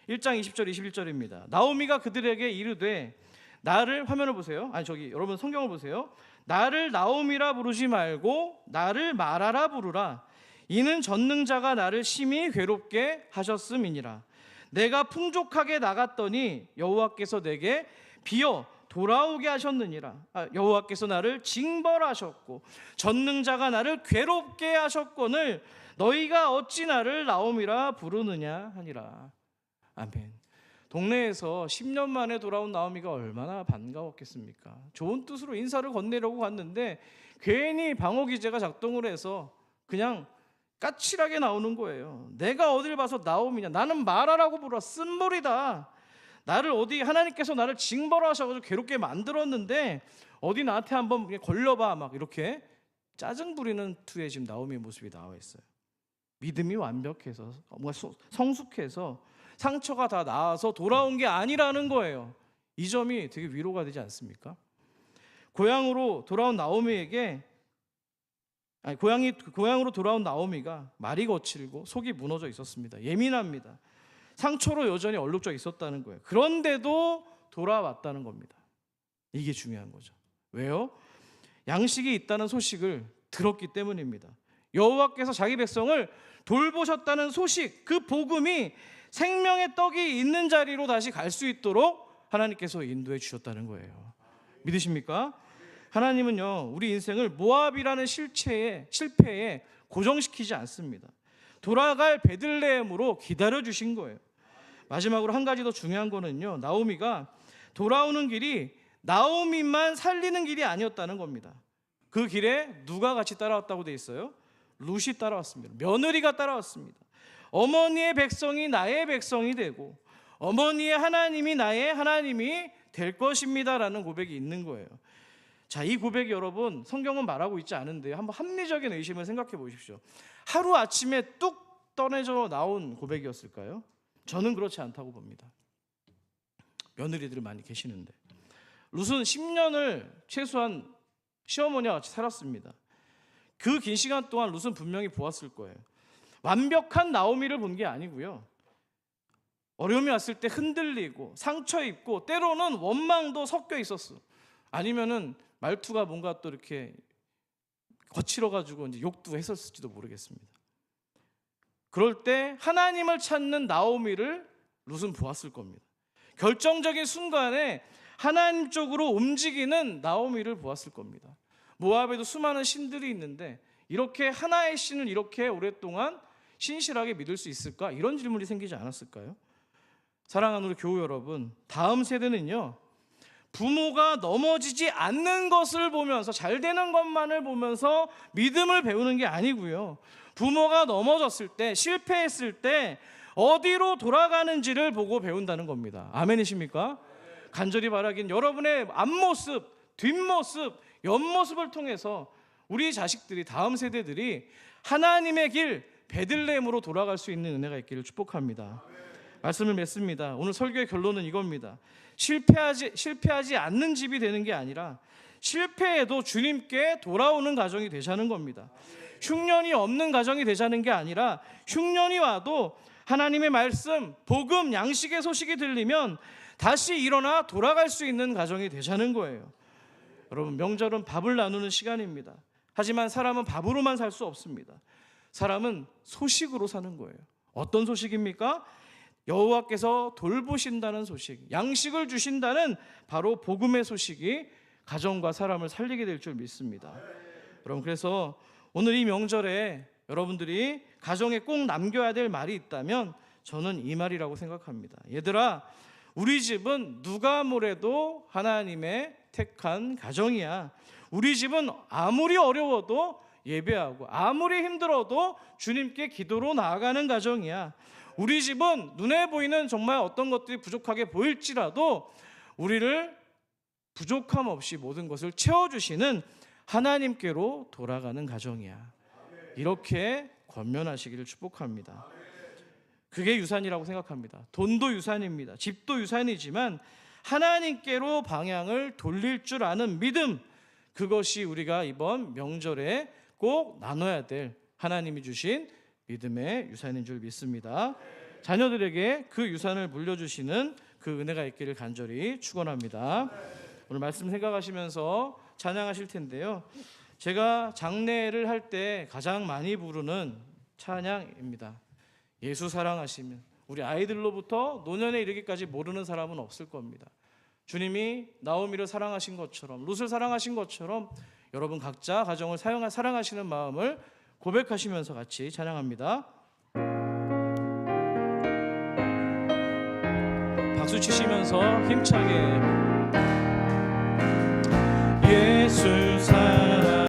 1장 20절, 21절입니다. 나오미가 그들에게 이르되 나를, 화면을 보세요. 여러분 성경을 보세요. 나를 나오미라 부르지 말고 나를 마라라 부르라. 이는 전능자가 나를 심히 괴롭게 하셨음이니라. 내가 풍족하게 나갔더니 여호와께서 내게 비어 돌아오게 하셨느니라. 여호와께서 나를 징벌하셨고 전능자가 나를 괴롭게 하셨거늘 너희가 어찌 나를 나오미라 부르느냐 하니라. 아멘. 동네에서 10년 만에 돌아온 나오미가 얼마나 반가웠겠습니까? 좋은 뜻으로 인사를 건네려고 갔는데 괜히 방어 기제가 작동을 해서 그냥 까칠하게 나오는 거예요. 내가 어딜 봐서 나오미냐? 나는 마라라고 불러. 쓴물이다. 나를 어디 하나님께서 나를 징벌하셔가지고 괴롭게 만들었는데 어디 나한테 한번 걸려봐, 막 이렇게 짜증 부리는 투의 지금 나오미의 모습이 나와 있어요. 믿음이 완벽해서 뭔가 성숙해서 상처가 다 나아서 돌아온 게 아니라는 거예요. 이 점이 되게 위로가 되지 않습니까? 고향으로 돌아온 나오미에게 고향으로 돌아온 나오미가 말이 거칠고 속이 무너져 있었습니다. 예민합니다. 상처로 여전히 얼룩져 있었다는 거예요. 그런데도 돌아왔다는 겁니다. 이게 중요한 거죠. 왜요? 양식이 있다는 소식을 들었기 때문입니다. 여호와께서 자기 백성을 돌보셨다는 소식, 그 복음이 생명의 떡이 있는 자리로 다시 갈 수 있도록 하나님께서 인도해 주셨다는 거예요. 믿으십니까? 하나님은요, 우리 인생을 모압이라는 실패에 고정시키지 않습니다. 돌아갈 베들레헴으로 기다려 주신 거예요. 마지막으로 한 가지 더 중요한 거는요, 나오미가 돌아오는 길이 나오미만 살리는 길이 아니었다는 겁니다. 그 길에 누가 같이 따라왔다고 돼 있어요? 룻이 따라왔습니다. 며느리가 따라왔습니다. 어머니의 백성이 나의 백성이 되고 어머니의 하나님이 나의 하나님이 될 것입니다라는 고백이 있는 거예요. 자, 이 고백이 여러분 성경은 말하고 있지 않은데요, 한번 합리적인 의심을 생각해 보십시오. 하루 아침에 뚝 떠내져 나온 고백이었을까요? 저는 그렇지 않다고 봅니다. 며느리들이 많이 계시는데 룻은 10년을 최소한 시어머니와 같이 살았습니다. 그 긴 시간 동안 룻은 분명히 보았을 거예요. 완벽한 나오미를 본 게 아니고요, 어려움이 왔을 때 흔들리고 상처 입고 때로는 원망도 섞여 있었어. 아니면은 말투가 뭔가 또 이렇게 거칠어가지고 이제 욕도 했었을지도 모르겠습니다. 그럴 때 하나님을 찾는 나오미를 룻은 보았을 겁니다. 결정적인 순간에 하나님 쪽으로 움직이는 나오미를 보았을 겁니다. 모압에도 수많은 신들이 있는데 이렇게 하나의 신을 이렇게 오랫동안 신실하게 믿을 수 있을까? 이런 질문이 생기지 않았을까요? 사랑하는 우리 교우 여러분, 다음 세대는요, 부모가 넘어지지 않는 것을 보면서 잘 되는 것만을 보면서 믿음을 배우는 게 아니고요, 부모가 넘어졌을 때, 실패했을 때 어디로 돌아가는지를 보고 배운다는 겁니다. 아멘이십니까? 간절히 바라긴 여러분의 앞모습, 뒷모습, 옆모습을 통해서 우리 자식들이, 다음 세대들이 하나님의 길 베들레헴으로 돌아갈 수 있는 은혜가 있기를 축복합니다. 말씀을 맺습니다. 오늘 설교의 결론은 이겁니다. 실패하지 않는 집이 되는 게 아니라 실패해도 주님께 돌아오는 가정이 되자는 겁니다. 흉년이 없는 가정이 되자는 게 아니라 흉년이 와도 하나님의 말씀, 복음, 양식의 소식이 들리면 다시 일어나 돌아갈 수 있는 가정이 되자는 거예요. 여러분, 명절은 밥을 나누는 시간입니다. 하지만 사람은 밥으로만 살 수 없습니다. 사람은 소식으로 사는 거예요. 어떤 소식입니까? 여호와께서 돌보신다는 소식, 양식을 주신다는 바로 복음의 소식이 가정과 사람을 살리게 될 줄 믿습니다. 여러분, 그래서 오늘 이 명절에 여러분들이 가정에 꼭 남겨야 될 말이 있다면 저는 이 말이라고 생각합니다. 얘들아, 우리 집은 누가 뭐래도 하나님의 택한 가정이야. 우리 집은 아무리 어려워도 예배하고 아무리 힘들어도 주님께 기도로 나아가는 가정이야. 우리 집은 눈에 보이는 정말 어떤 것들이 부족하게 보일지라도 우리를 부족함 없이 모든 것을 채워주시는 하나님께로 돌아가는 가정이야. 이렇게 권면하시기를 축복합니다. 그게 유산이라고 생각합니다. 돈도 유산입니다. 집도 유산이지만 하나님께로 방향을 돌릴 줄 아는 믿음, 그것이 우리가 이번 명절에 꼭 나눠야 될 하나님이 주신 믿음의 유산인 줄 믿습니다. 자녀들에게 그 유산을 물려주시는 그 은혜가 있기를 간절히 축원합니다. 오늘 말씀 생각하시면서 찬양하실 텐데요, 제가 장례를 할 때 가장 많이 부르는 찬양입니다. 예수 사랑하시면. 우리 아이들로부터 노년에 이르기까지 모르는 사람은 없을 겁니다. 주님이 나오미를 사랑하신 것처럼, 룻을 사랑하신 것처럼 여러분 각자 가정을 사랑하시는 마음을 고백하시면서 같이 찬양합니다. 박수 치시면서 힘차게 예수